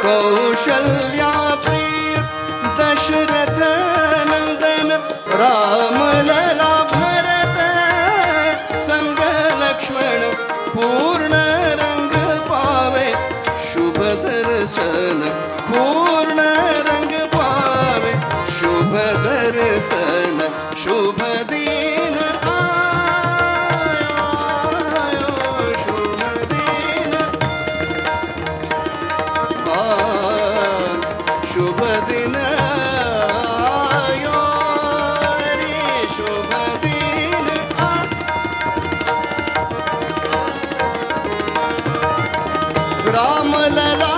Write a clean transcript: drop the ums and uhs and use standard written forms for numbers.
कौशल्या प्रिय दशरथ नंदन रामलला भरत संग लक्ष्मण पूर्ण रंग पावे शुभ दर्शन पूर्ण रंग पावे शुभ दर्शन शुभ दिन आयो शुभ दिन शुभ दिन आयो रे शुभ दिन रामलला